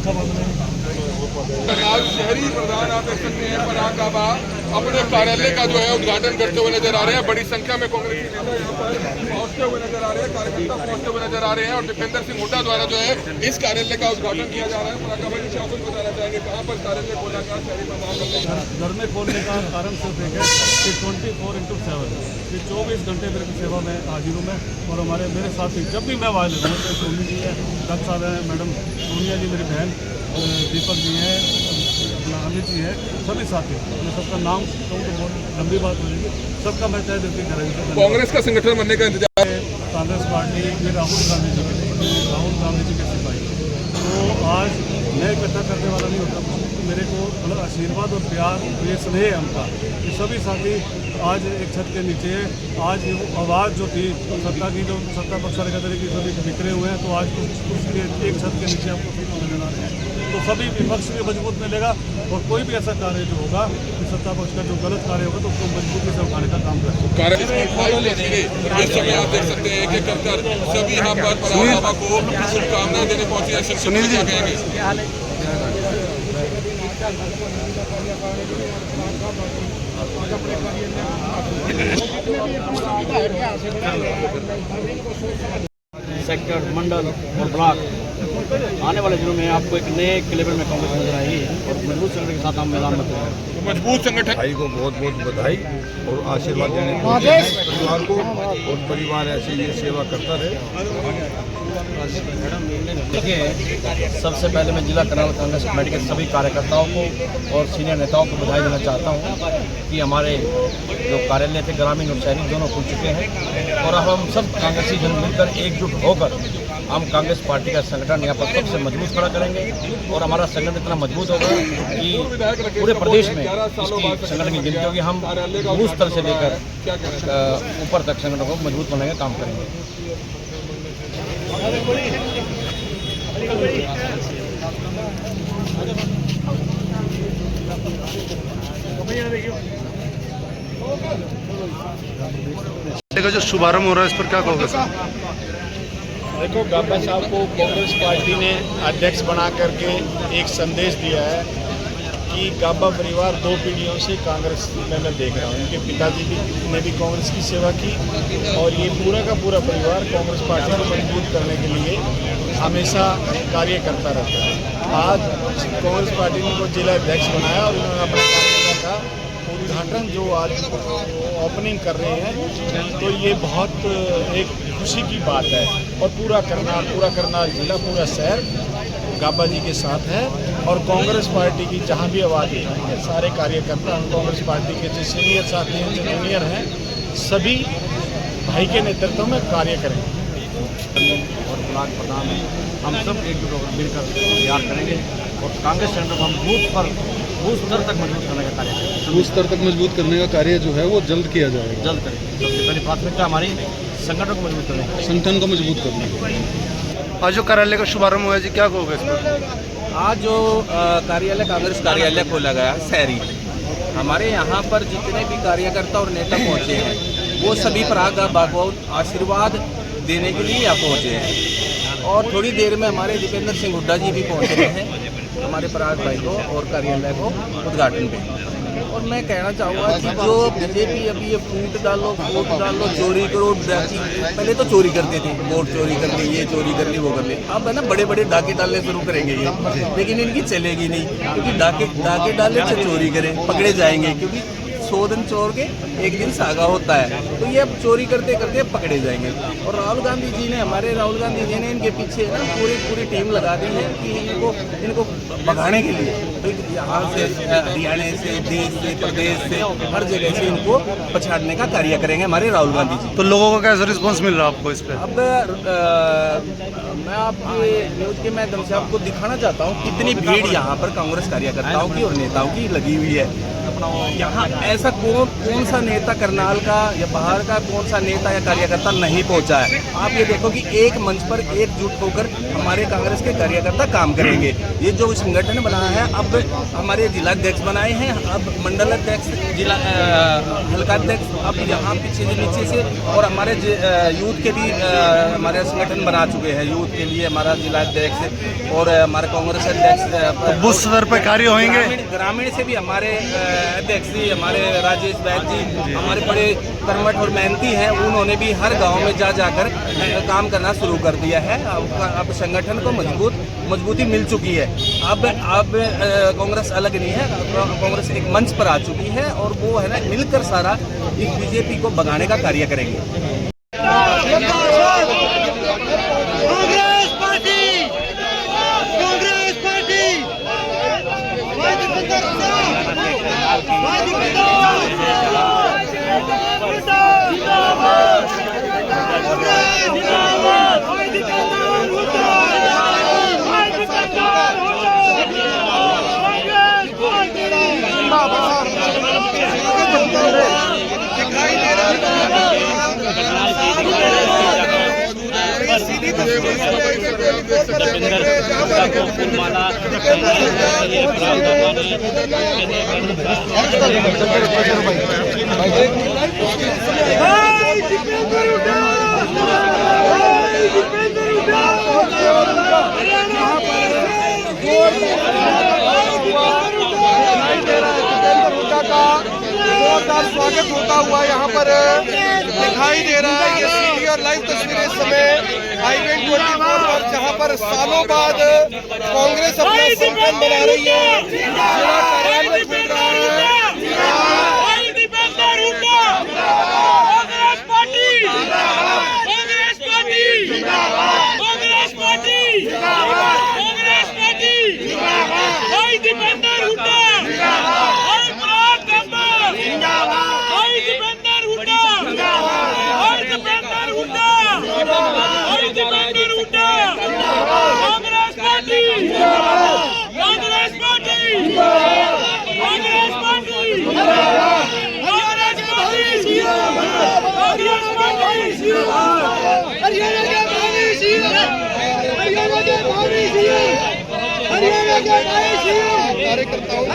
आज शहरी प्रधान आप देख सकते हैं पराग गाबा अपने कार्यालय का जो है उद्घाटन करते हुए नजर आ रहे हैं। बड़ी संख्या में कांग्रेसी नेता यहाँ पर पहुंचते हुए नजर आ रहे हैं, कार्यकर्ता पहुंचते हुए नजर आ रहे हैं और दीपेंद्र सिंह हुड्डा द्वारा जो है इस कार्यालय का उद्घाटन किया जा रहा है। पराग गाबा जी शासन बताना चाहेंगे कहाँ पर कार्यालय खोला गया शहरी प्रधान? घर में खोलने का कारण सिर्फ एक है कि 24/7 ये 24 घंटे मेरे की सेवा में हाजिर हूँ मैं। और मेरे साथी जब भी मैं वहाँ लगूँ, तो सोनी जी है, डॉक्टर साहब हैं, मैडम सोनिया जी मेरी बहन, दीपक जी हैं, अमित जी हैं, सभी साथी। मैं सबका नाम कहूँ तो बहुत लंबी बात हो जाएगी। सबका मैं तय दिल की करेंगे। कांग्रेस का संगठन बनने का इंतजार? कांग्रेस पार्टी में राहुल गांधी जी के सिपाही, तो आज मैं इकट्ठा करने वाला नहीं होता। मेरे को मतलब आशीर्वाद और प्यार ये स्नेह है उनका कि सभी साथी आज एक छत के नीचे है। आज वो आवाज़ जो थी सत्ता की, जो सत्ता पक्ष वाले कहते कि सभी बिखरे हुए हैं, तो आज उसके एक छत के नीचे आपको नजर आ रहे हैं। तो सभी विपक्ष भी मजबूत मिलेगा और कोई भी ऐसा कार्य जो होगा कि सत्ता पक्ष का जो गलत कार्य होगा तो उसको मजबूती से उठाने का काम करें। इस समय आप देख सकते हैं कि कर सभी यहाँ पर पराग गाबा को शुभकामनाएं देने पहुंचे हैं। सुनील जी कहेंगे सेक्टर, मंडल और ब्लॉक आने वाले दिनों में आपको एक नए लेवल में कांग्रेस नजर आएगी और मजबूत संगठन के साथ हम मैदान में उतरेंगे। मजबूत संगठन भाई को बहुत बहुत बधाई और आशीर्वाद देने परिवार को, और परिवार ऐसे ये सेवा करता रहे। देखिए, सबसे पहले मैं जिला कर्नाटक कांग्रेस कमेटी के सभी कार्यकर्ताओं को और सीनियर नेताओं को बधाई देना चाहता हूं कि हमारे जो कार्यालय थे ग्रामीण और शहरी दोनों खुल चुके हैं और अब हम सब कांग्रेसी जन मिलकर एकजुट होकर हम कांग्रेस पार्टी का संगठन यहाँ पर सबसे मजबूत खड़ा करेंगे और हमारा संगठन इतना मजबूत होगा कि पूरे प्रदेश में इसकी संगठन की गिनती होगी। हम बूथ स्तर से लेकर ऊपर तक संगठन को मजबूत बनाने का काम करेंगे। का जो शुभारंभ हो रहा है इस पर क्या कहोगे सर? देखो, गाबा साहब को कांग्रेस पार्टी ने अध्यक्ष बना करके एक संदेश दिया है कि गाबा परिवार 2 पीढ़ियों से कांग्रेस में मैं देख रहा हूँ। उनके पिताजी ने भी कांग्रेस की सेवा की और ये पूरा का पूरा परिवार कांग्रेस पार्टी को मजबूत करने के लिए हमेशा कार्य करता रहता है। आज कांग्रेस पार्टी ने को जिला अध्यक्ष बनाया और उन्होंने अपने कार्यालय का उद्घाटन जो आज ओपनिंग कर रहे हैं, तो ये बहुत एक खुशी की बात है। और पूरा करनाल जिला, पूरा शहर गाबा जी के साथ है और कांग्रेस पार्टी की जहां भी आवाज़ है सारे कार्यकर्ता कांग्रेस पार्टी के जो सीनियर साथी हैं, जो जूनियर हैं, सभी भाई के नेतृत्व में कार्य करेंगे। और ब्लॉक प्रधान हम सब एकजुट होकर मिलकर तैयार करेंगे और कांग्रेस सेंटर को हम बूथ स्तर तक मजबूत करने का कार्य करेंगे। बूथ स्तर तक मजबूत करने का कार्य जो है वो जल्द किया जाएगा। जल्द करेंगे। सबसे पहली प्राथमिकता हमारी संगठन को मजबूत करने, संगठन को मजबूत करना। आज जो कार्यालय का शुभारंभ हुआ है जी, क्या कहोगे इस पर? आज जो कार्यालय कांग्रेस कार्यालय खोला गया शहरी, हमारे यहाँ पर जितने भी कार्यकर्ता और नेता पहुँचे हैं वो सभी पराग गाबा को आशीर्वाद देने के लिए यहाँ पहुँचे हैं। और थोड़ी देर में हमारे दीपेंद्र सिंह हुड्डा जी भी पहुँच रहे हैं हमारे पराग भाई को और कार्यालय को उद्घाटन पे। और मैं कहना चाहूँगा कि जो बीजेपी अभी ये फूट डालो, वोट डालो, चोरी करो, पहले तो चोरी करते थे, वोट चोरी कर ली, ये चोरी कर ली, वो कर ली। अब है ना बड़े बड़े डाके डालने शुरू करेंगे ये, लेकिन इनकी चलेगी नहीं क्योंकि डाके डालने से चोरी करें पकड़े जाएंगे, क्योंकि 100 दिन चोर के एक दिन सागा होता है। तो ये अब चोरी करते करते पकड़े जाएंगे। और राहुल गांधी जी ने, हमारे राहुल गांधी जी ने इनके पीछे ना पूरी टीम लगा दी है कि इनको भगाने के लिए, तो यहाँ से हरियाणा से, देश से, प्रदेश से, हर जगह से इनको पछाड़ने का कार्य करेंगे हमारे राहुल गांधी जी। तो लोगों का कैसा रिस्पॉन्स मिल रहा है आपको इस पर? अब मैं आपके न्यूज़ के माध्यम से आपको दिखाना चाहता हूँ कितनी भीड़ यहाँ पर कांग्रेस कार्यकर्ताओं की और नेताओं की लगी हुई है। यहाँ ऐसा कौन सा नेता करनाल का या बाहर का कौन सा नेता या कार्यकर्ता नहीं पहुंचा है। आप ये देखो कि एक मंच पर एकजुट होकर हमारे कांग्रेस के कार्यकर्ता काम करेंगे। ये जो संगठन बना है, अब हमारे जिला अध्यक्ष बनाए हैं, अब मंडल अध्यक्ष, जिला हल्का अध्यक्ष, अब यहाँ पीछे से नीचे से, और हमारे यूथ के भी हमारे संगठन बना चुके हैं। यूथ के लिए हमारा जिला अध्यक्ष और हमारे कांग्रेस अध्यक्ष बूथ स्तर पर कार्य होंगे। ग्रामीण से भी हमारे अध्यक्ष जी, हमारे राजेश बैद जी, हमारे बड़े कर्मठ और मेहनती हैं, उन्होंने भी हर गांव में जाकर काम करना शुरू कर दिया है। अब संगठन को मजबूती मिल चुकी है। अब कांग्रेस अलग नहीं है, कांग्रेस एक मंच पर आ चुकी है और वो है ना, मिलकर सारा इस बीजेपी को भगाने का कार्य करेंगे। जोरदार स्वागत होता हुआ यहाँ पर दिखाई दे रहा है। ये सीधी और लाइव तस्वीरें इस समय I-24 पर, जहाँ पर सालों बाद कांग्रेस अपना संगठन बना रही है, जिला कार्यालय खुल रहा है। कार्यकर्ताओं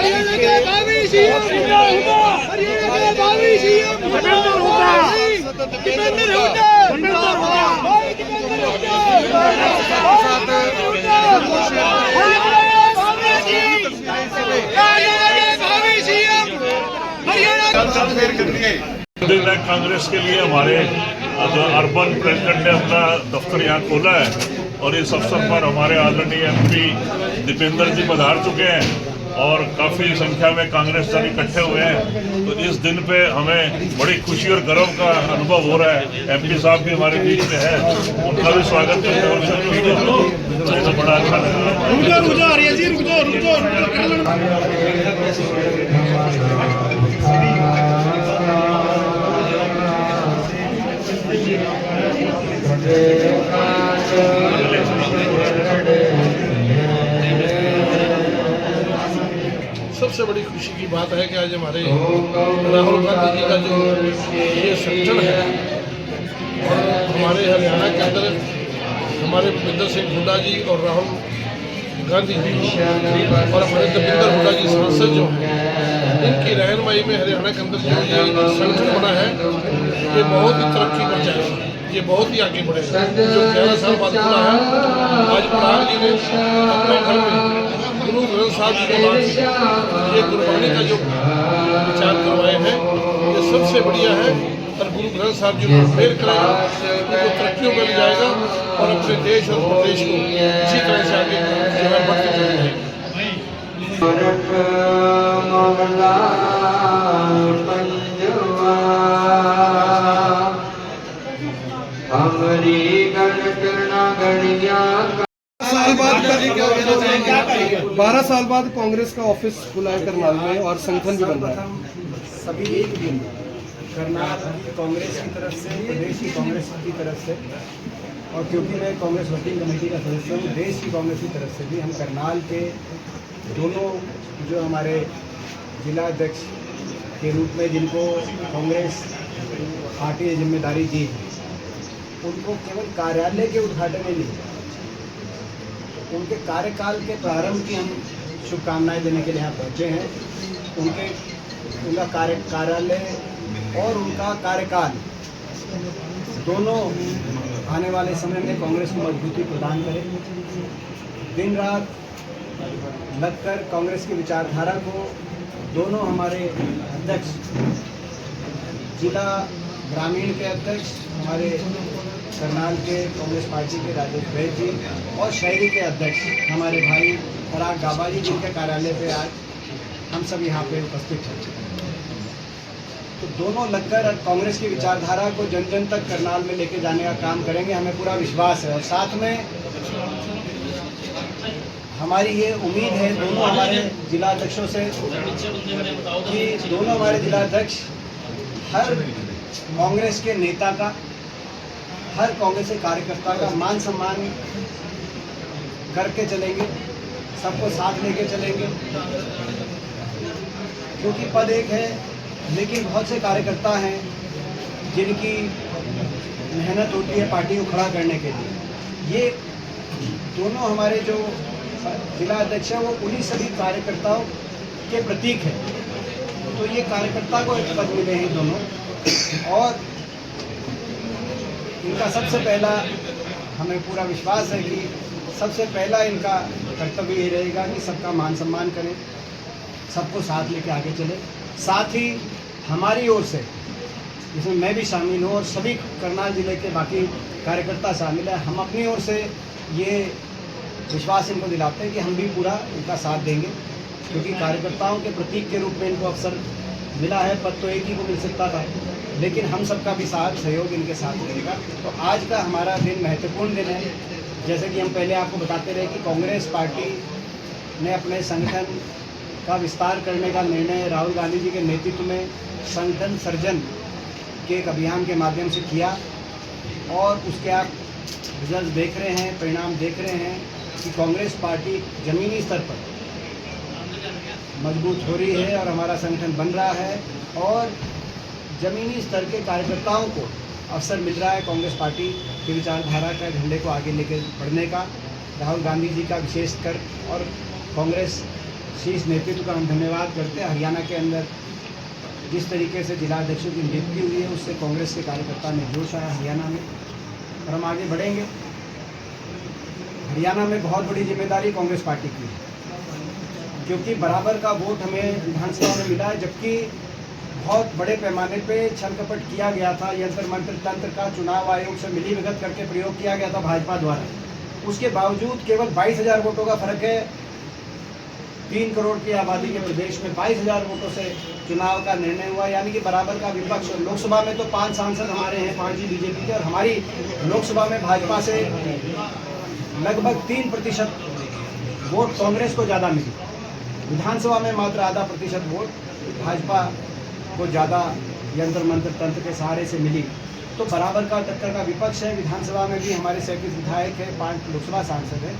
कांग्रेस के लिए हमारे अर्बन प्रेसिडेंट ने अपना दफ्तर यहाँ खोला है और इस अवसर पर हमारे आदरणीय MP दीपेंद्र जी पधार चुके हैं और काफ़ी संख्या में कांग्रेस इकट्ठे हुए हैं। तो इस दिन पे हमें बड़ी खुशी और गर्व का अनुभव हो रहा है। MP साहब भी हमारे बीच में है, उनका भी स्वागत करते हैं। तो बड़ा अच्छा लगा। सबसे बड़ी खुशी की बात है कि आज हमारे राहुल गांधी जी का जो ये संगठन है और हमारे हरियाणा के अंदर हमारे भूपेंद्र सिंह हुड्डा जी और राहुल गांधी जी और हमारे दीपेंद्र हुड्डा जी सांसद जो हैं, इनकी रहनुमाई में हरियाणा के अंदर जो ये संगठन बना है, ये बहुत ही तरक्की कर जाएगा, ये बहुत ही आगे बढ़ेगा। जो 11 साल बाद खुला है, आज पराग जी ने अपने घर में गुरु ग्रंथ साहब जी के बाद ये गुरबाणी का जो विचार करवाए हैं, ये सबसे बढ़िया है। और गुरु ग्रंथ साहब जी को फेर करेगा, उनको तरक्कियों में ले जाएगा और अपने देश और प्रदेश को इसी तरह से आगे जो है बढ़ते चले जाएगा। साल बाद 12 साल बाद कांग्रेस का ऑफिस खुला है करनाल में और संगठन भी बन रहा है। सभी एक दिन करनाल कांग्रेस की तरफ से, प्रदेश की कांग्रेस की तरफ से, और क्योंकि मैं कांग्रेस वर्किंग कमेटी का सदस्य हूँ, देश की कांग्रेस की तरफ से भी हम करनाल के दोनों जो हमारे जिला अध्यक्ष के रूप में जिनको कांग्रेस पार्टी ने जिम्मेदारी दी है, उनको केवल कार्यालय के उद्घाटन में नहीं, उनके कार्यकाल के प्रारंभ की हम शुभकामनाएं देने के लिए यहाँ पहुँचे हैं। उनका कार्यालय और उनका कार्यकाल दोनों आने वाले समय में कांग्रेस को मजबूती प्रदान करें। दिन रात लगकर कांग्रेस की विचारधारा को दोनों हमारे अध्यक्ष, जिला ग्रामीण के अध्यक्ष हमारे करनाल के कांग्रेस पार्टी के राजेश बैद जी और शहरी के अध्यक्ष हमारे भाई पराग गाबा जी, जिनके कार्यालय पे आज हम सब यहाँ पे उपस्थित हैं, तो दोनों लगकर कांग्रेस की विचारधारा को जन जन तक करनाल में लेके जाने का काम करेंगे, हमें पूरा विश्वास है। और साथ में हमारी ये उम्मीद है दोनों हमारे जिला अध्यक्षों से कि दोनों हमारे जिला अध्यक्ष हर कांग्रेस के नेता का, हर कांग्रेस के कार्यकर्ता का मान सम्मान करके चलेंगे, सबको साथ लेके चलेंगे, क्योंकि पद एक है लेकिन बहुत से कार्यकर्ता हैं जिनकी मेहनत होती है पार्टी को खड़ा करने के लिए। ये दोनों हमारे जो जिला अध्यक्ष हैं वो उन्हीं सभी कार्यकर्ताओं के प्रतीक हैं। तो ये कार्यकर्ता को एक पद मिले हैं दोनों, और इनका सबसे पहला हमें पूरा विश्वास है कि सबसे पहला इनका कर्तव्य ये रहेगा कि सबका मान सम्मान करें, सबको साथ लेके आगे चले। साथ ही हमारी ओर से, जिसमें मैं भी शामिल हूँ और सभी करनाल जिले के बाकी कार्यकर्ता शामिल है, हम अपनी ओर से ये विश्वास इनको दिलाते हैं कि हम भी पूरा इनका साथ देंगे, क्योंकि कार्यकर्ताओं के प्रतीक के रूप में इनको अवसर मिला है। पद तो एक ही को मिल सकता था, लेकिन हम सबका भी साथ सहयोग इनके साथ रहेगा। तो आज का हमारा दिन महत्वपूर्ण दिन है। जैसे कि हम पहले आपको बताते रहे कि कांग्रेस पार्टी ने अपने संगठन का विस्तार करने का निर्णय राहुल गांधी जी के नेतृत्व में संगठन सर्जन के एक अभियान के माध्यम से किया, और उसके आप रिजल्ट देख रहे हैं, परिणाम देख रहे हैं कि कांग्रेस पार्टी ज़मीनी स्तर पर मजबूत हो रही है और हमारा संगठन बन रहा है, और ज़मीनी स्तर के कार्यकर्ताओं को अवसर मिल रहा है कांग्रेस पार्टी की विचारधारा का झंडे को आगे लेकर बढ़ने का। राहुल गांधी जी का विशेषकर और कांग्रेस शीर्ष नेतृत्व का हम धन्यवाद करते हैं। हरियाणा के अंदर जिस तरीके से जिला अध्यक्षों की नियुक्ति हुई है, उससे कांग्रेस के कार्यकर्ता में जोश आया हरियाणा में, और हम आगे बढ़ेंगे। हरियाणा में बहुत बड़ी जिम्मेदारी कांग्रेस पार्टी की है, क्योंकि बराबर का वोट हमें विधानसभा में मिला है, जबकि बहुत बड़े पैमाने पे छल कपट किया गया था। यंत्र मंत्र तंत्र का चुनाव आयोग से मिलीभगत करके प्रयोग किया गया था भाजपा द्वारा। उसके बावजूद केवल 22,000 वोटों का फर्क है। 3 करोड़ की आबादी के प्रदेश में 22,000 वोटों से चुनाव का निर्णय हुआ, यानी कि बराबर का विपक्ष। लोकसभा में तो 5 सांसद हमारे हैं, 5 ही बीजेपी के, और हमारी लोकसभा में भाजपा से लगभग 3% वोट कांग्रेस को ज़्यादा मिली। विधानसभा में मात्र आधा प्रतिशत वोट भाजपा को ज़्यादा यंत्र मंत्र तंत्र के सहारे से मिली। तो बराबर का टक्कर का विपक्ष है। विधानसभा में भी हमारे 37 विधायक हैं, 5 लोकसभा सांसद हैं।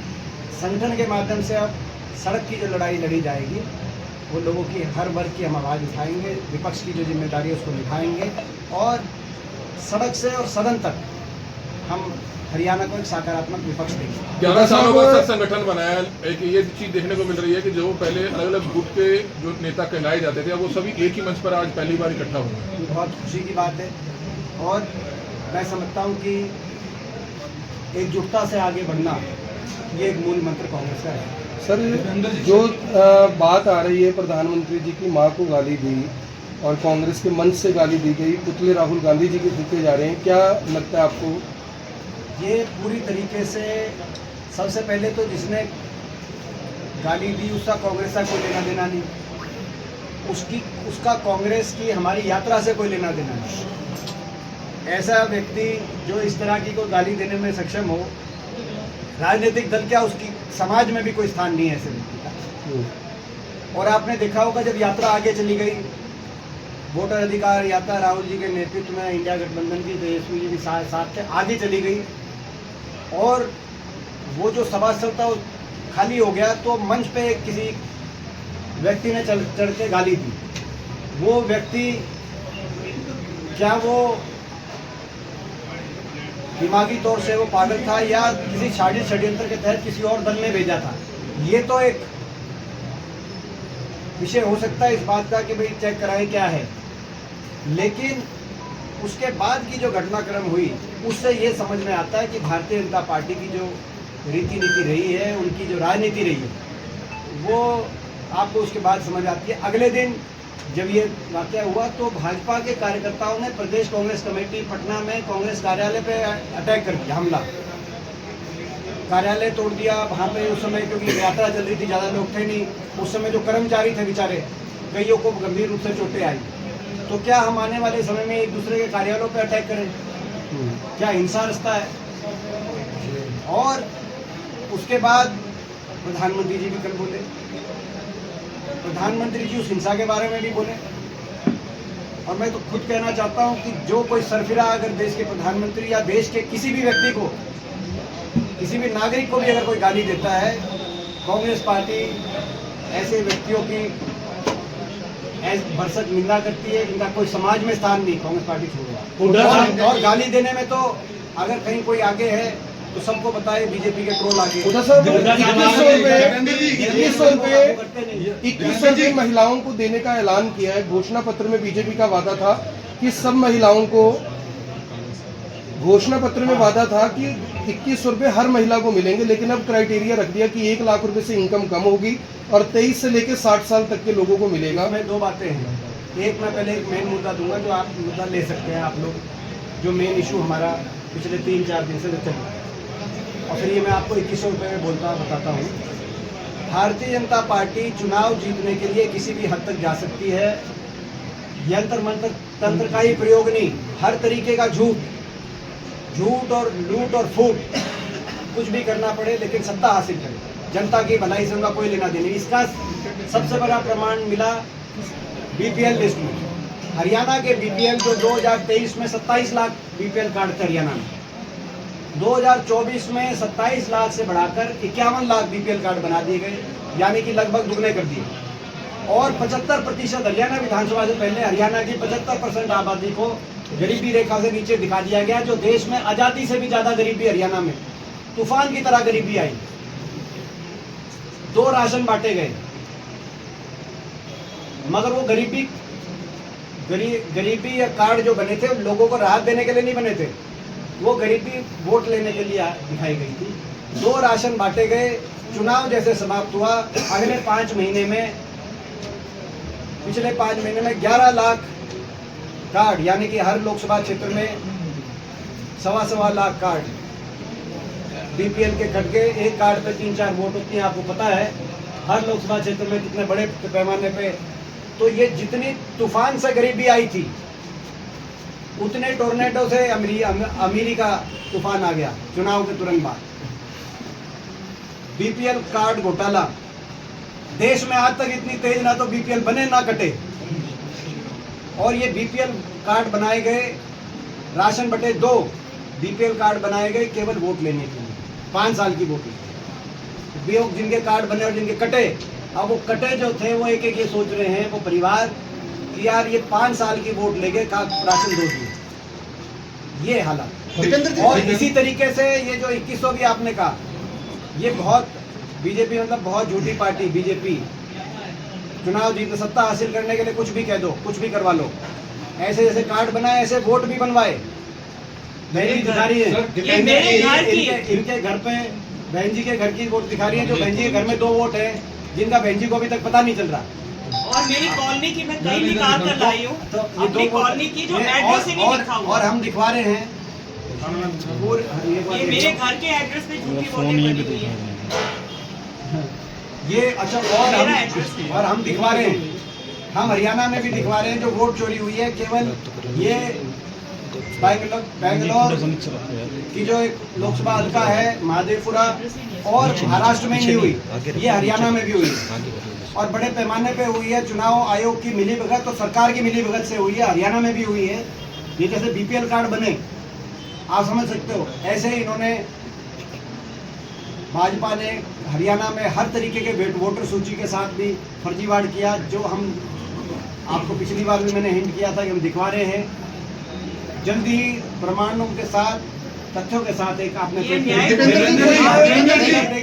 संगठन के माध्यम से अब सड़क की जो लड़ाई लड़ी जाएगी, वो लोगों की हर वर्ग की हम आवाज़ उठाएंगे, विपक्ष की जो जिम्मेदारी है उसको निभाएंगे, और सड़क से और सदन तक हम हरियाणा को एक सकारात्मक विपक्ष देंगे। 11 सालों बाद सब संगठन बनाया। एक ये चीज देखने को मिल रही है कि जो पहले अलग अलग गुट के जो नेता कहलाए जाते थे, वो सभी एक ही मंच पर आज पहली बार इकट्ठा हुए हैं। बहुत खुशी की बात है, और मैं समझता हूँ कि एकजुटता से आगे बढ़ना ये एक मूल मंत्र कांग्रेस का है। सर, जो बात आ रही है प्रधानमंत्री जी की मां को गाली दी और कांग्रेस के मंच से गाली दी गई, पुतले राहुल गांधी जी के फूके जा रहे हैं, क्या लगता है आपको? ये पूरी तरीके से, सबसे पहले तो जिसने गाली दी उसका कांग्रेस का कोई लेना देना नहीं, उसका कांग्रेस की हमारी यात्रा से कोई लेना देना नहीं। ऐसा व्यक्ति जो इस तरह की कोई गाली देने में सक्षम हो, राजनीतिक दल क्या, उसकी समाज में भी कोई स्थान नहीं है ऐसे व्यक्ति का। और आपने देखा होगा जब यात्रा आगे चली गई, वोटर अधिकार यात्रा राहुल जी के नेतृत्व में इंडिया गठबंधन की तेजस्वी जी भी साथ थे, आगे चली गई, और वो जो सभा स्थल था वो खाली हो गया, तो मंच पे किसी व्यक्ति ने चढ़ के गाली दी। वो व्यक्ति क्या वो दिमागी तौर से वो पागल था या किसी साजिश षड्यंत्र के तहत किसी और दल ने भेजा था, ये तो एक विषय हो सकता है इस बात का कि भाई चेक कराएं क्या है। लेकिन उसके बाद की जो घटनाक्रम हुई उससे ये समझ में आता है कि भारतीय जनता पार्टी की जो रीति नीति रही है, उनकी जो राजनीति रही है, वो आपको उसके बाद समझ आती है। अगले दिन जब ये वाक़या हुआ तो भाजपा के कार्यकर्ताओं ने प्रदेश कांग्रेस कमेटी पटना में कांग्रेस कार्यालय पे अटैक कर दिया, हमला, कार्यालय तोड़ दिया। वहाँ पे उस समय क्योंकि यात्रा चल रही थी, ज़्यादा लोग थे नहीं उस समय, जो कर्मचारी थे बेचारे, कईयों को गंभीर रूप से चोटें आई। तो क्या हम आने वाले समय में एक दूसरे के कार्यालयों पे अटैक करें? क्या हिंसा रास्ता है? और उसके बाद प्रधानमंत्री जी भी कल बोले, प्रधानमंत्री जी उस हिंसा के बारे में भी बोले। और मैं तो खुद कहना चाहता हूं कि जो कोई सरफिरा अगर देश के प्रधानमंत्री या देश के किसी भी व्यक्ति को, किसी भी नागरिक को भी अगर कोई गाली देता है, कांग्रेस पार्टी ऐसे व्यक्तियों की भरसक निंदा करती है जिनका कोई समाज में स्थान नहीं, कांग्रेस पार्टी छोड़। और गाली देने में तो अगर कहीं कोई आगे है तो सबको पता है बीजेपी के ट्रोल आगे। 2100 रुपए महिलाओं को देने का ऐलान किया है। घोषणा पत्र में बीजेपी का वादा था कि सब महिलाओं को, घोषणा पत्र में वादा था कि 2100 रुपए हर महिला को मिलेंगे, लेकिन अब क्राइटेरिया रख दिया कि 1 लाख रुपए से इनकम कम होगी और 23 से लेकर 60 साल तक के लोगों को मिलेगा। इसमें दो बातें हैं। एक, मैं पहले एक मेन मुद्दा दूंगा जो आप मुद्दा ले सकते हैं आप लोग, जो मेन इशू हमारा पिछले 3-4 दिन से चल रहा है, और फिर ये मैं आपको 2100 रुपये में बताता हूँ। भारतीय जनता पार्टी चुनाव जीतने के लिए किसी भी हद तक जा सकती है, यंत्र मंत्र तंत्र का ही प्रयोग नहीं, हर तरीके का झूठ और लूट और फूट कुछ भी करना पड़े, लेकिन सत्ता हासिल करे। जनता की भलाई से उनका कोई लेना देना। इसका सबसे बड़ा प्रमाण मिला बीपीएल लिस्ट में। हरियाणा के बीपीएल जो 2023 में 27 लाख बीपीएल कार्ड थे हरियाणा में, 2024 में 27 लाख से बढ़ाकर 51 लाख बीपीएल कार्ड बना दिए गए, यानी कि लगभग दुगने कर दिए। और 75% हरियाणा विधानसभा से पहले हरियाणा की 75% आबादी को गरीबी रेखा से नीचे दिखा दिया गया, जो देश में आज़ादी से भी ज़्यादा गरीबी हरियाणा में, तूफान की तरह गरीबी आई। 2 राशन बांटे गए, मगर वो गरीबी या कार्ड जो बने थे लोगों को राहत देने के लिए नहीं बने थे, वो गरीबी वोट लेने के लिए दिखाई गई थी। 2 राशन बांटे गए। चुनाव जैसे समाप्त हुआ, अगले 5 महीने में, पिछले 5 महीने में 11 लाख कार्ड, यानी कि हर लोकसभा क्षेत्र में 1.25 लाख कार्ड बीपीएल के कट गए। एक कार्ड पे 3-4 वोट होती हैं, आपको पता है हर लोकसभा क्षेत्र में कितने बड़े पैमाने पे। तो ये जितनी तूफान से गरीबी आई थी, उतने टोर्नेडो से अमीरी का तूफान आ गया चुनाव के तुरंत बाद। बीपीएल कार्ड घोटाला देश में आज तक इतनी तेज ना तो बीपीएल बने ना कटे। और ये बीपीएल कार्ड बनाए गए, राशन बटे 2 बीपीएल कार्ड बनाए गए केवल वोट लेने के लिए, 5 साल की वोट लेने। जिनके कार्ड बने और जिनके कटे, अब वो कटे जो थे वो एक ये सोच रहे हैं वो परिवार कि यार ये 5 साल की वोट लेके राशन दो दिए, ये हालात। और इसी तरीके से ये जो 2100 भी आपने कहा, ये बहुत बीजेपी मतलब बहुत झूठी पार्टी बीजेपी। चुनाव जीतने, सत्ता हासिल करने के लिए कुछ भी कह दो, कुछ भी करवा लो। ऐसे जैसे कार्ड बनाए ऐसे वोट भी बनवाए। बहन जी दिखा रही है इनके घर पे, बहन जी के घर की वोट दिखा रही है, जो बहन जी के घर में 2 वोट है, जिनका बहन जी को अभी तक पता नहीं चल रहा। और मेरी कॉलोनी की मैं कहीं निकाल कर लाई हूँ, तो अपनी कॉलोनी की जो एड्रेस ही नहीं लिखा हुआ, और हम दिखवा रहे हैं ये मेरे घर के एड्रेस पे झूठी वोटें बनी हुई है। ये अच्छा, और हम दिखवा रहे हैं, हम हरियाणा में भी दिखवा रहे हैं जो वोट चोरी हुई है। केवल ये बैंगलोर की जो एक लोकसभा हल्का है महादेवपुरा, और महाराष्ट्र में नहीं हुई, ये हरियाणा में भी हुई और बड़े पैमाने पे हुई है। चुनाव आयोग की मिलीभगत और सरकार की मिलीभगत से हुई है, हरियाणा में भी हुई है। ये जैसे बीपीएल कार्ड बने, आप समझ सकते हो, ऐसे ही इन्होंने, भाजपा ने हरियाणा में हर तरीके के वोटर सूची के साथ भी फर्जीवाड़ किया, जो हम आपको पिछली बार भी मैंने हिंट किया था कि हम दिखवा रहे हैं, जल्दी ही प्रमाणों के साथ, तथ्यों के साथ एक आपने ये देख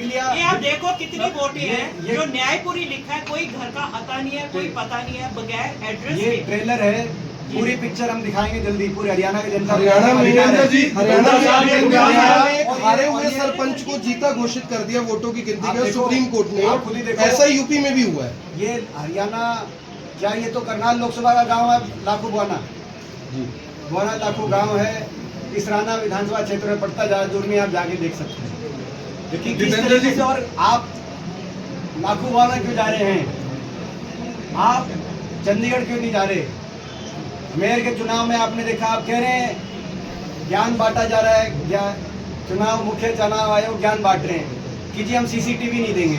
लिया। ये आप देखो कितनी वोटें हैं, जो न्यायपुरी लिखा है, कोई घर का पता नहीं है, कोई पता नहीं है, बगैर एड्रेस ये ट्रेलर है, पूरी पिक्चर हम दिखाएंगे जल्दी। पूरी हरियाणा की जनता, हरियाणा में हारे हुए सरपंच को जीता घोषित कर दिया वोटों की गिनती के सुप्रीम कोर्ट ने। ऐसा यूपी में भी हुआ है। ये हरियाणा क्या, ये तो करनाल लोकसभा का गांव है, लाखों बुआना लाखों गांव है, इसराना विधानसभा क्षेत्र में पड़ता, ज्यादा दूर में आप जाके देख सकते हैं। लेकिन किस तरीके से, और आप लाखों बुआना क्यों जा रहे हैं, आप चंडीगढ़ क्यों नहीं जा रहे? मेयर के चुनाव में आपने देखा, आप कह रहे हैं ज्ञान बांटा जा रहा है, चुनाव मुख्य चुनाव आयोग ज्ञान बांट रहे हैं कि जी हम सीसीटीवी नहीं देंगे।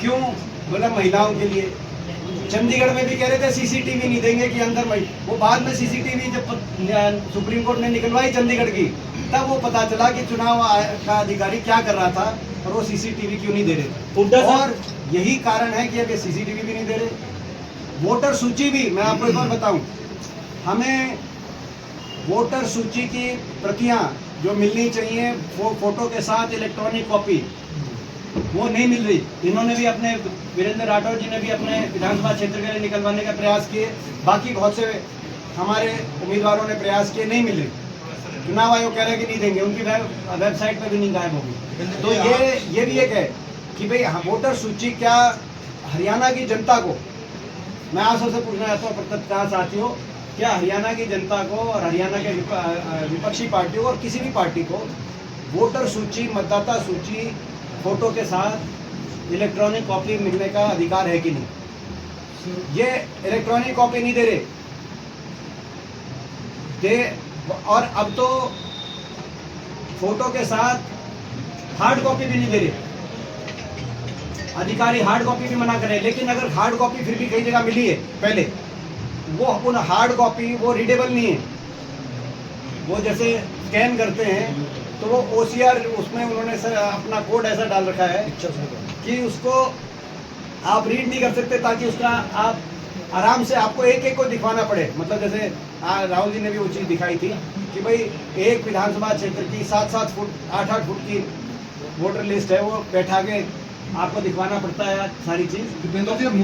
क्यों? बोला महिलाओं के लिए। चंडीगढ़ में भी कह रहे थे सीसीटीवी नहीं देंगे कि अंदर वो बाद में सीसीटीवी जब सुप्रीम कोर्ट ने निकलवाई चंडीगढ़ की, तब वो पता चला कि चुनाव का अधिकारी क्या कर रहा था और वो सीसीटीवी क्यों नहीं दे रहे थे। और यही कारण है कि अब ये सीसीटीवी भी नहीं दे रहे। वोटर सूची भी, मैं आपको एक बार बताऊं, हमें वोटर सूची की प्रतियां जो मिलनी चाहिए वो फोटो के साथ इलेक्ट्रॉनिक कॉपी, वो नहीं मिल रही। इन्होंने भी अपने, वीरेंद्र राठौर जी ने भी अपने विधानसभा क्षेत्र के लिए निकलवाने का प्रयास किए, बाकी बहुत से हमारे उम्मीदवारों ने प्रयास किए, नहीं मिल रही। चुनाव आयोग कह रहे हैं कि नहीं देंगे, उनकी वेबसाइट पर भी नहीं गायब होगी। तो ये भी एक है कि भाई वोटर सूची क्या हरियाणा की जनता को, मैं आप सबसे पूछना चाहता हूँ पत्रकार साथियों, क्या हरियाणा की जनता को और हरियाणा के विपक्षी पार्टियों और किसी भी पार्टी को वोटर सूची, मतदाता सूची फोटो के साथ इलेक्ट्रॉनिक कॉपी मिलने का अधिकार है कि नहीं? ये इलेक्ट्रॉनिक कॉपी नहीं दे रहे, और अब तो फोटो के साथ हार्ड कॉपी भी नहीं दे रहे। अधिकारी हार्ड कॉपी भी मना करे, लेकिन अगर हार्ड कॉपी फिर भी कई जगह मिली है पहले, वो उन हार्ड कॉपी वो रीडेबल नहीं है। वो जैसे स्कैन करते हैं तो वो OCR, उसमें उन्होंने अपना कोड ऐसा डाल रखा है कि उसको आप रीड नहीं कर सकते, ताकि उसका आप आराम से, आपको एक एक को दिखवाना पड़े। मतलब जैसे राहुल जी ने भी वो चीज़ दिखाई थी कि भाई एक विधानसभा क्षेत्र की 7-7 फुट 8-8 फुट की वोटर लिस्ट है, वो बैठा के आपको दिखवाना पड़ता है सारी चीज।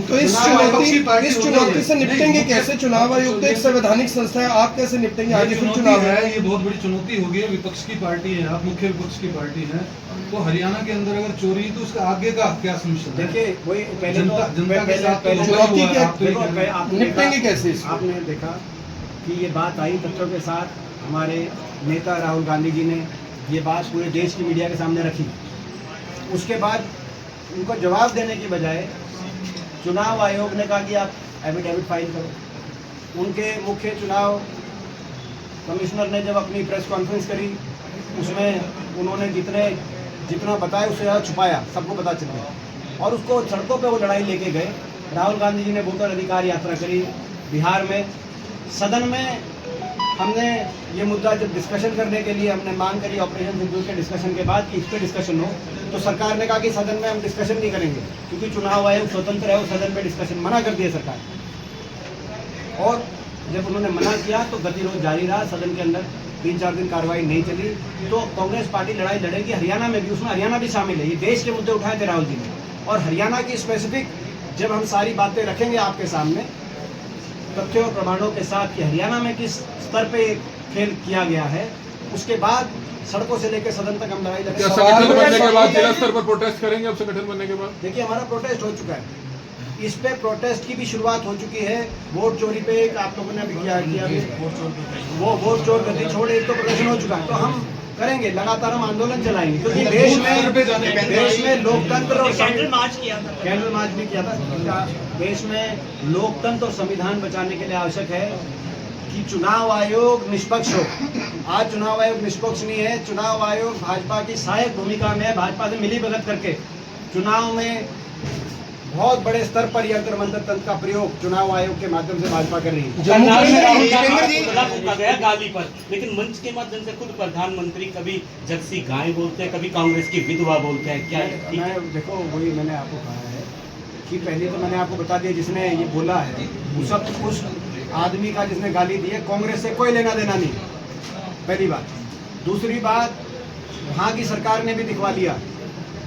तो इस चुनौती से निपटेंगे कैसे? चुनाव आयोग तो एक संवैधानिक संस्था है, आप कैसे निपटेंगे? आगे फिर चुनाव है, ये बहुत बड़ी चुनौती होगी। विपक्ष की पार्टी है, आप मुख्य विपक्ष की पार्टी है, तो हरियाणा के अंदर अगर चोरी, तो उसका आगे का क्या सॉल्यूशन है? देखिए, वही पहले निपटेंगे कैसे? आपने देखा कि ये बात आई तथ्यों के साथ, हमारे नेता राहुल गांधी जी ने ये बात पूरे देश की मीडिया के सामने रखी। उसके बाद उनको जवाब देने की बजाय चुनाव आयोग ने कहा कि आप एफिडेविट फाइल करो। उनके मुख्य चुनाव कमिश्नर ने जब अपनी प्रेस कॉन्फ्रेंस करी, उसमें उन्होंने जितना बताया उससे ज़्यादा छुपाया, सबको पता चल गया। और उसको सड़कों पे वो लड़ाई लेके गए। राहुल गांधी जी ने वोटर अधिकार यात्रा करी बिहार में। सदन में हमने ये मुद्दा जब डिस्कशन करने के लिए हमने मांग करी ऑपरेशन सिंदूर के डिस्कशन के बाद कि इस पर डिस्कशन हो, तो सरकार ने कहा कि सदन में हम डिस्कशन नहीं करेंगे, क्योंकि चुनाव आयोग स्वतंत्र है, वो सदन में डिस्कशन मना कर दिया सरकार। और जब उन्होंने मना किया तो गतिरोध जारी रहा, सदन के अंदर 3-4 दिन कार्रवाई नहीं चली। तो कांग्रेस पार्टी लड़ाई लड़ेगी हरियाणा में भी, उसमें हरियाणा भी शामिल है। ये देश के मुद्दे उठाए थे राहुल जी ने, और हरियाणा की स्पेसिफिक जब हम सारी बातें रखेंगे आपके सामने तथ्यों और प्रमाणों के साथ कि हरियाणा में किस स्तर पे खेल किया गया है, उसके बाद सड़कों से लेकर सदन तक हम लड़ाई लड़ेंगे। संगठन बनने के बाद जिला स्तर पर प्रोटेस्ट करेंगे? अब संगठन बनने के बाद देखिए, हमारा प्रोटेस्ट हो चुका है, इस पे प्रोटेस्ट की भी शुरुआत हो चुकी है। वोट चोरी पे एक आप लोगों ने भी किया वो वोट चोर गति छोड़, एक तो प्रदर्शन हो चुका है। तो हम करेंगे, लगातार हम आंदोलन चलाएंगे, क्योंकि देश में लोकतंत्र और कैंडल मार्च किया था, कैंडल मार्च भी किया था। देश में लोकतंत्र और संविधान बचाने के लिए आवश्यक है कि चुनाव आयोग निष्पक्ष हो। आज चुनाव आयोग निष्पक्ष नहीं है। चुनाव आयोग भाजपा की सहायक भूमिका में है, भाजपा से मिलीभगत करके चुनाव में बहुत बड़े स्तर पर यंत्र मंत्र तंत्र का प्रयोग चुनाव आयोग के माध्यम से भाजपा कर रही है। गया गाली पर, लेकिन मंच के माध्यम से खुद प्रधानमंत्री कभी जर्सी गाय बोलते हैं, कभी कांग्रेस की विधवा बोलते हैं। क्या मैं देखो, वही मैंने आपको कहा है कि पहले तो मैंने आपको बता दिया, जिसने ये बोला है उस आदमी का जिसने गाली दी है, कांग्रेस से कोई लेना देना नहीं, पहली बात। दूसरी बात, वहाँ की सरकार ने भी दिखवा लिया,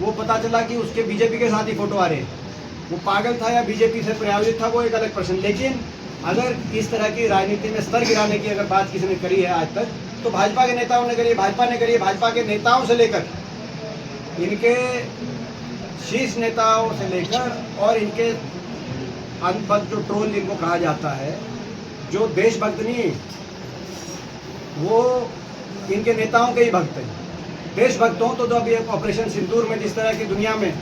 वो पता चला कि उसके बीजेपी के साथ ही फोटो आ रहे हैं। वो पागल था या बीजेपी से प्रायोजित था, वो एक अलग प्रश्न। लेकिन अगर इस तरह की राजनीति में स्तर गिराने की अगर बात किसी ने करी है आज तक, तो भाजपा के नेताओं ने करी है, भाजपा ने करी है। भाजपा के नेताओं से लेकर इनके शीर्ष नेताओं से लेकर और इनके अंतभक्त जो ट्रोल जिनको कहा जाता है, जो देशभक्त नहीं, वो इनके नेताओं के ही भक्त हैं। देशभक्त हों तो अभी ऑपरेशन सिंदूर में जिस तरह की दुनिया में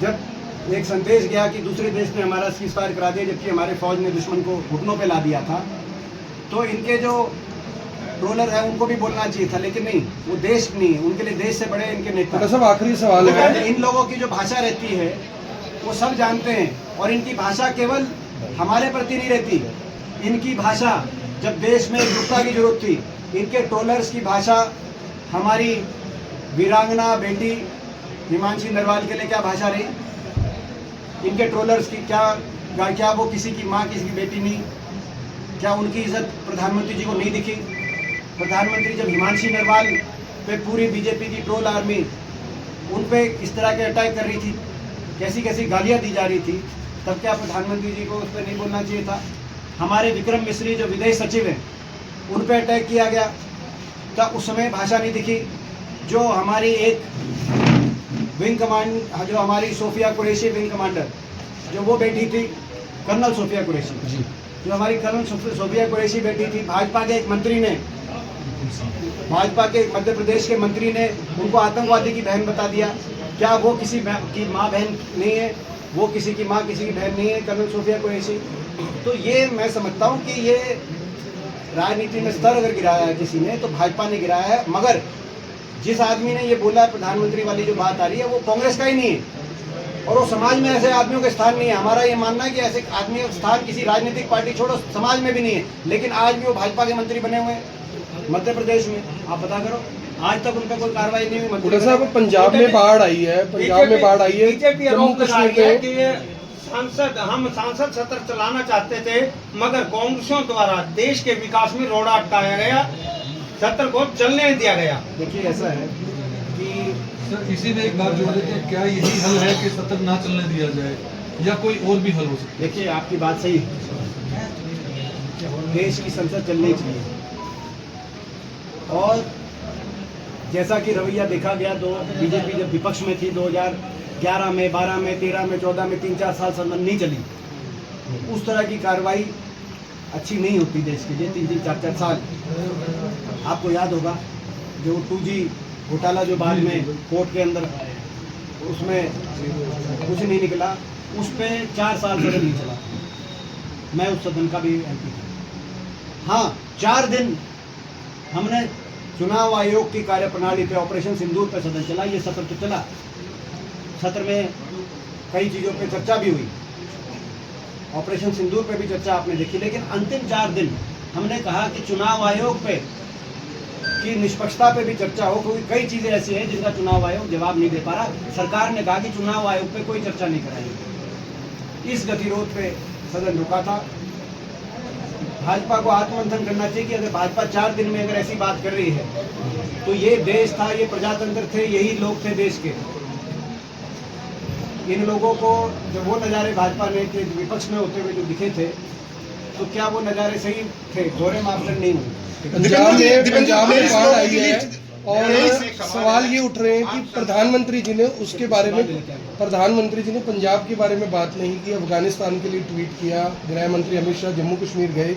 जब एक संदेश गया कि दूसरे देश ने हमारा सीज़फायर करा दिया, जबकि हमारे फौज ने दुश्मन को घुटनों पे ला दिया था, तो इनके जो ट्रोलर है उनको भी बोलना चाहिए था, लेकिन नहीं, वो देश नहीं, उनके लिए देश से बड़े इनके नेता। सब आखिरी सवाल है, इन लोगों की जो भाषा रहती है वो सब जानते हैं, और इनकी भाषा केवल हमारे प्रति नहीं रहती। इनकी भाषा जब देश में एकजुटता की जरूरत थी, इनके ट्रोलर्स की भाषा हमारी वीरांगना बेटी हिमांशी नरवाल के लिए क्या भाषा रही? इनके ट्रोलर्स की क्या वो किसी की माँ, किसी की बेटी नहीं? क्या उनकी इज्जत प्रधानमंत्री जी को नहीं दिखी? प्रधानमंत्री जब हिमांशी नरवाल पे पूरी बीजेपी की ट्रोल आर्मी उन पे इस तरह के अटैक कर रही थी, कैसी कैसी गालियाँ दी जा रही थी, तब क्या प्रधानमंत्री जी को उस पर नहीं बोलना चाहिए था? हमारे विक्रम मिश्री जो विदेश सचिव हैं, उन पे अटैक किया गया, तब उस समय भाषा नहीं दिखी? जो हमारी एक विंग कमांड, जो हमारी सोफिया कुरैशी विंग कमांडर, जो वो बैठी थी, कर्नल सोफिया कुरैशी, जो हमारी कर्नल सोफिया कुरैशी बैठी थी, भाजपा के एक मंत्री ने, भाजपा के मध्य प्रदेश के मंत्री ने उनको आतंकवादी की बहन बता दिया। क्या वो किसी की माँ बहन नहीं है? वो किसी की माँ, किसी की बहन नहीं है, कर्नल सोफिया कुरैशी। तो ये मैं समझता हूँ कि ये राजनीति में स्तर अगर गिराया है किसी ने, तो भाजपा ने गिराया है। मगर जिस आदमी ने ये बोला, प्रधानमंत्री वाली जो बात आ रही है, वो कांग्रेस का ही नहीं है, और वो समाज में ऐसे आदमियों का स्थान नहीं है। हमारा ये मानना है कि ऐसे आदमी का स्थान किसी राजनीतिक पार्टी छोड़ो, समाज में भी नहीं है। लेकिन आज भी वो भाजपा के मंत्री बने हुए हैं मध्य प्रदेश में, आप पता करो, आज तक उन पर कोई कार्रवाई नहीं हुई। साहब, पंजाब में बाढ़ आई है, पंजाब में बाढ़ आई है, जम्मू कश्मीर में हम सांसद सत्र चलाना चाहते थे, मगर कांग्रेसियों द्वारा देश के विकास में रोड़ा अटकाया गया, सत्र को चलने नहीं दिया गया। देखिए, ऐसा है कि सर, इसी में एक बात जोड़ देते हैं, क्या यही हल है कि सत्र ना चलने दिया जाए, या कोई और भी हल हो सकता है? देखिए, आपकी बात सही है, देश की संसद चलनी चाहिए, और जैसा कि रवैया देखा गया, तो बीजेपी जब विपक्ष में थी 2011 में, 12 में, 13 में, 14 में 3-4 साल सदन नहीं चली, उस तरह की कार्रवाई अच्छी नहीं होती देश के लिए। 3-3, 4-4 साल आपको याद होगा, जो 2G घोटाला जो बाद में कोर्ट के अंदर उसमें कुछ नहीं निकला, उस पर 4 साल सदन नहीं चला। मैं उस सदन का भी MP था। हाँ, 4 दिन हमने चुनाव आयोग की कार्यप्रणाली पे, ऑपरेशन सिंदूर पे सदन चला। ये सत्र तो चला, सत्र में कई चीज़ों पे चर्चा भी हुई, ऑपरेशन सिंदूर पे भी चर्चा आपने देखी, लेकिन अंतिम 4 दिन हमने कहा कि चुनाव आयोग पे की निष्पक्षता पे भी चर्चा हो, क्योंकि कई चीज़ें ऐसी हैं जिनका चुनाव आयोग जवाब नहीं दे पा रहा। सरकार ने कहा कि चुनाव आयोग पे कोई चर्चा नहीं कराएगी। इस गतिरोध पे सदन रुका था। भाजपा को आत्ममंथन करना चाहिए कि अगर भाजपा 4 दिन में अगर ऐसी बात कर रही है, तो ये देश था, ये प्रजातंत्र थे, यही लोग थे देश के। इन लोगों को जब वो नज़ारे भाजपा ने के विपक्ष में होते हुए जो दिखे थे, तो क्या वो नज़ारे सही थे? दोहरे मापदंड नहीं हुए। पंजाब में बाढ़ आई है, और सवाल ये उठ रहे हैं कि प्रधानमंत्री जी ने उसके बारे में, प्रधानमंत्री जी ने पंजाब के बारे में बात नहीं की, अफगानिस्तान के लिए ट्वीट किया। गृह मंत्री अमित शाह जम्मू कश्मीर गए।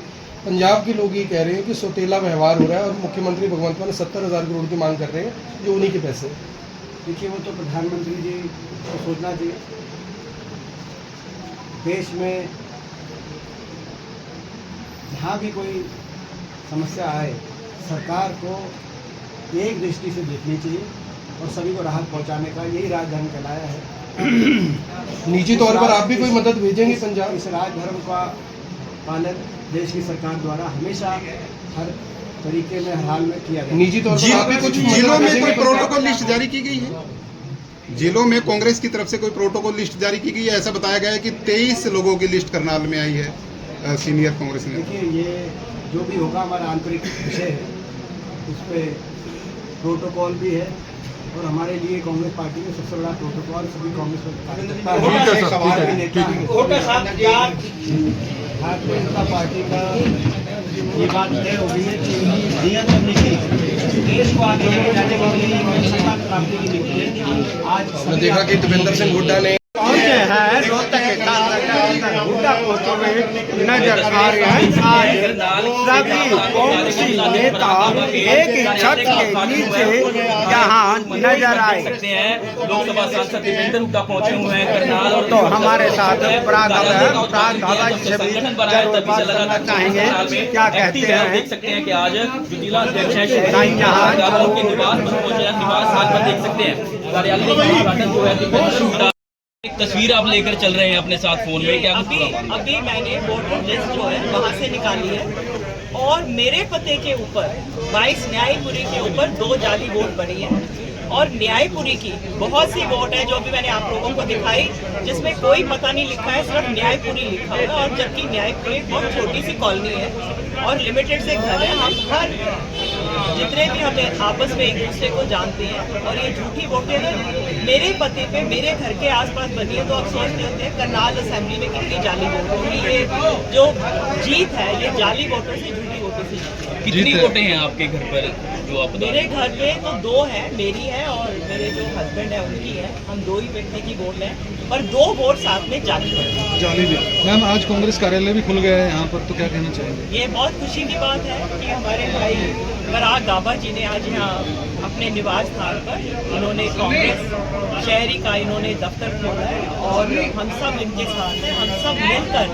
पंजाब के लोग ये कह रहे हैं कि सौतेला व्यवहार हो रहा है, और मुख्यमंत्री भगवंत मान 70,000 करोड़ की मांग कर रहे हैं, जो उन्हीं के पैसे। देखिए, वो तो प्रधानमंत्री जी को सोचना चाहिए। देश में जहाँ भी कोई समस्या आए, सरकार को एक दृष्टि से देखनी चाहिए और सभी को राहत पहुंचाने का यही राजधर्म कहलाया है। निजी तौर पर आप भी कोई मदद भेजेंगे पंजाब? इस राजधर्म का पालन देश की सरकार द्वारा हमेशा हर तरीके में, हर हाल में किया गया। निजी तौर पर आप भी कुछ जिलों में कोई प्रोटोकॉल लिस्ट जारी की गई है? जिलों में कांग्रेस की तरफ से कोई प्रोटोकॉल लिस्ट जारी की गई है? ऐसा बताया गया है कि 23 लोगों की लिस्ट करनाल में आई है सीनियर कांग्रेस ने। देखिए, ये जो भी होगा हमारा आंतरिक विषय है, उस पर प्रोटोकॉल भी है और हमारे लिए कांग्रेस पार्टी में सबसे बड़ा प्रोटोकॉल सभी कांग्रेस भारतीय जनता पार्टी का ये बात तय हो गई है कि नियंत्रण नीति देश को आगे लेके जाने के लिए सत्ता प्राप्ति की नीति है। आज हमने देखा कि दीपेंद्र सिंह हुड्डा ने पहुंचे हैं रोहतक के साथ हुड्डा पहुंचे हुए नजर आ रहे हैं। आज सभी कांग्रेसी नेता एक ही छत के नीचे यहाँ नजर आए। लोकसभा सांसद दीपेंद्र हुड्डा पहुंचे हुए हैं करनाल, और तो हमारे साथ पराग बाबा जी से भी जरूर बात करना चाहेंगे, क्या कहते हैं। देख सकते हैं कि आज जो जिला अध्यक्ष है के निवास पर पहुंचे हैं। निवास आज पर देख सकते हैं कार्यालय का उद्घाटन जो है दीपेंद्र हुड्डा। एक तस्वीर आप लेकर चल रहे हैं अपने साथ फोन में, क्या अभी मैंने वोटर लिस्ट जो है वहाँ से निकाली है और मेरे पते के ऊपर 22 न्यायपुरी के ऊपर 2 जाली वोट बनी है और न्यायपुरी की बहुत सी वोट है जो भी मैंने आप लोगों को दिखाई, जिसमें कोई पता नहीं लिखा है, सिर्फ न्यायपुरी लिखा है। और जबकि न्यायपुरी बहुत छोटी सी कॉलोनी है और लिमिटेड से घर है। हम हर जितने भी हमें आपस में एक दूसरे को जानते हैं और ये झूठी वोटें मेरे पते पे मेरे घर के आसपास बनी है। तो आप सोचते होते हैं करनाल असेंबली में कितनी जाली वोट होगी। ये जो जीत है ये जाली वोटों से, झूठी वोटों से जीत है। कितनी वोटें हैं आपके घर पर जो आप? मेरे घर पे तो 2 हैं, मेरी है और मेरे जो हस्बैंड है उनकी है। हम 2 ही व्यक्ति की वोट है पर 2 वोट साथ में जाली भी। मैम, आज कांग्रेस कार्यालय भी खुल गया है यहाँ पर, तो क्या कहना चाहेंगे? ये बहुत खुशी की बात है कि हमारे भाई पराग बाबा जी ने आज यहाँ अपने निवास स्थान पर इन्होंने कांग्रेस शहरी का इन्होंने दफ्तर खोला है और हम सब इनके साथ हैं। हम सब मिलकर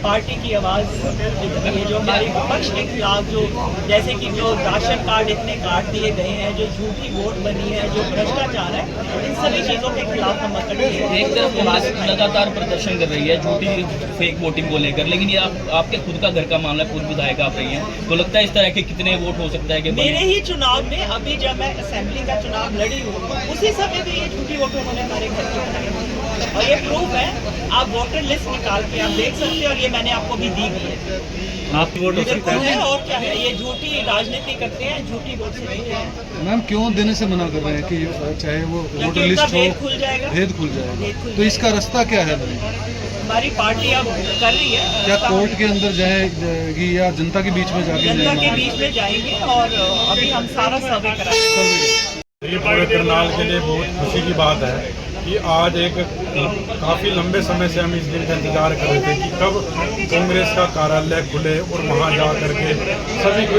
पार्टी की आवाज़ ये जो हमारे विपक्ष के खिलाफ जो जैसे कि जो राशन कार्ड इतने काट दिए गए हैं, जो झूठी वोट बनी है, जो भ्रष्टाचार है, इन सभी चीज़ों के खिलाफ हम अकड़े हैं। एक तरफ कांग्रेस लगातार प्रदर्शन कर रही है झूठी फेक वोटिंग को लेकर, लेकिन ये आपके खुद का घर का मामला, पूर्व विधायक आप रही हैं, तो लगता है इस तरह के कितने वोट हो सकता है कि मेरे ही चुनाव में अभी जब मैं असेंबली का चुनाव लड़ी हूँ उसी समय भी ये झूठी वोट उन्होंने हमारे घर के बनाए और ये प्रूफ है। आप वोटर लिस्ट निकाल के आप देख सकते हैं और ये मैंने आपको भी दी भी है। आपकी वोट बिल्कुल है और क्या है, ये झूठी राजनीति करते हैं, झूठी वोट से जीते हैं। मैम, क्यों देने से मना कर रहे हैं कि चाहे वो वोटर लिस्ट हो, भेद खुल जाएगा, भेद खुल जाएगा, तो इसका रास्ता क्या है? हमारी पार्टी अब कर रही है। क्या कोर्ट के अंदर जाएगी या जनता के बीच में जाके? जनता के बीच में जाएंगे और अभी हम सारा सर्वे कराएंगे। ये पूरे करनाल के लिए बहुत खुशी की बात है कि आज एक काफ़ी लंबे समय से हम इस दिन का इंतजार कर रहे थे कि कब कांग्रेस का कार्यालय खुले और वहाँ जा करके सभी को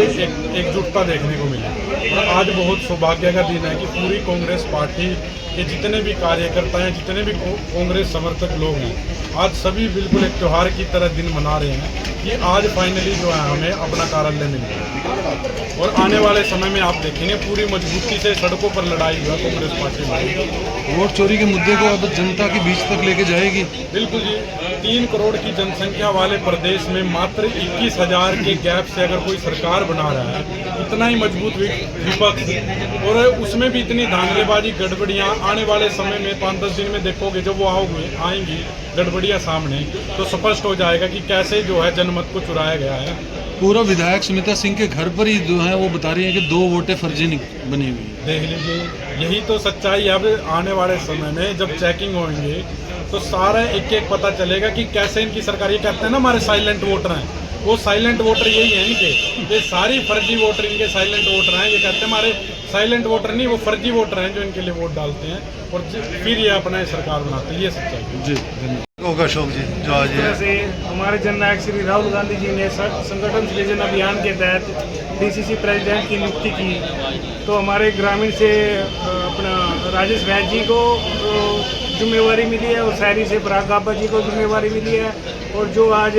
एकजुटता देखने को मिले। और आज बहुत सौभाग्य का दिन है कि पूरी कांग्रेस पार्टी के जितने भी कार्यकर्ता हैं, जितने भी कांग्रेस समर्थक लोग हैं, आज सभी बिल्कुल एक त्यौहार की तरह दिन मना रहे हैं कि आज फाइनली जो है हमें अपना कार्यालय मिल गया। और आने वाले समय में आप देखेंगे पूरी मजबूती से सड़कों पर लड़ाई हुआ कांग्रेस पार्टी में। वोट चोरी के मुद्दे को अब जनता के बीच तक लेके जाएगी? बिल्कुल जी। 3 करोड़ की जनसंख्या वाले प्रदेश में मात्र 21,000 के गैप से अगर कोई सरकार बना रहा है, इतना ही मजबूत विपक्ष और उसमें भी इतनी धांधलेबाजी गड़बड़ियाँ, आने वाले समय में 5-10 दिन में देखोगे जब वो आएंगी गड़बड़ियाँ सामने, तो स्पष्ट हो जाएगा कि कैसे जो है जनमत को चुराया गया है। पूर्व विधायक सुमित्रा सिंह के घर पर ही जो है वो बता रही है कि 2 वोटें फर्जी बनी हुई है। देख लीजिए, यही तो सच्चाई है। अब आने वाले समय में जब चेकिंग होंगे तो सारा एक पता चलेगा कि कैसे इनकी सरकार, ये कहते हैं ना हमारे साइलेंट वोटर हैं, वो साइलेंट वोटर यही है इनके, ये सारी फर्जी वोटर इनके साइलेंट वोटर हैं। ये कहते हैं हमारे साइलेंट वोटर नहीं, वो फर्जी वोटर हैं जो इनके लिए वोट डालते हैं और फिर ये अपना सरकार बनाते हैं। ये सच्चाई जी। धन्यवाद अशोक जी। जो आज से हमारे जननायक श्री राहुल गांधी जी ने संगठन सृजन अभियान के तहत डीसीसी प्रेसिडेंट की नियुक्ति की, तो हमारे ग्रामीण से अपना राजेश वैद्य जी को जिम्मेवारी मिली है और शहरी से पराग बाबा जी को जिम्मेवारी मिली है। और जो आज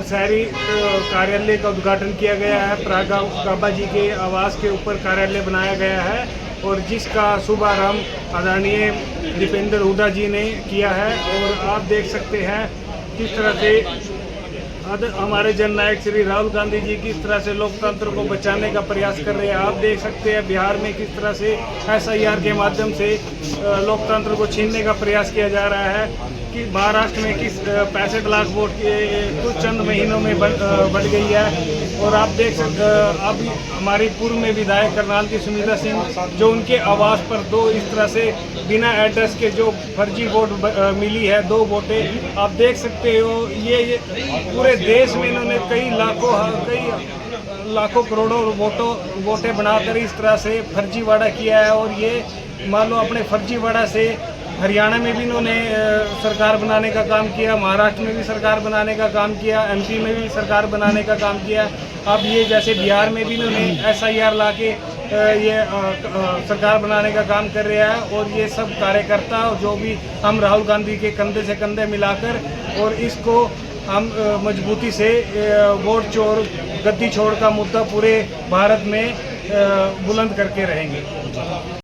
शहरी कार्यालय का उद्घाटन किया गया है, पराग बाबा जी के आवास के ऊपर कार्यालय बनाया गया है और जिसका शुभारंभ आदरणीय दीपेंद्र हुड्डा जी ने किया है। और आप देख सकते हैं किस तरह से हमारे जननायक श्री राहुल गांधी जी किस तरह से लोकतंत्र को बचाने का प्रयास कर रहे हैं। आप देख सकते हैं बिहार में किस तरह से SIR के माध्यम से लोकतंत्र को छीनने का प्रयास किया जा रहा है कि महाराष्ट्र में किस 65 लाख वोट के कुछ चंद महीनों में बढ़ गई है। और आप देख सकते अभी हमारी पूर्व में विधायक करनाल की सुमित्रा सिंह जो उनके आवास पर दो इस तरह से बिना एड्रेस के जो फर्जी वोट मिली है 2 वोटें आप देख सकते हो। ये पूरे देश में इन्होंने कई लाखों करोड़ों वोटें बनाकर इस तरह से फर्जीवाड़ा किया है। और ये मान लो अपने फर्जीवाड़ा से हरियाणा में भी इन्होंने सरकार बनाने का काम किया, महाराष्ट्र में भी सरकार बनाने का काम किया, MP में भी सरकार बनाने का काम किया। अब ये जैसे बिहार में भी इन्होंने SIR ला के ये सरकार बनाने का काम कर रहा है। और ये सब कार्यकर्ता जो भी हम राहुल गांधी के कंधे से कंधे मिलाकर और इसको हम मजबूती से वोट चोर गद्दी छोड़ का मुद्दा पूरे भारत में बुलंद करके रहेंगे।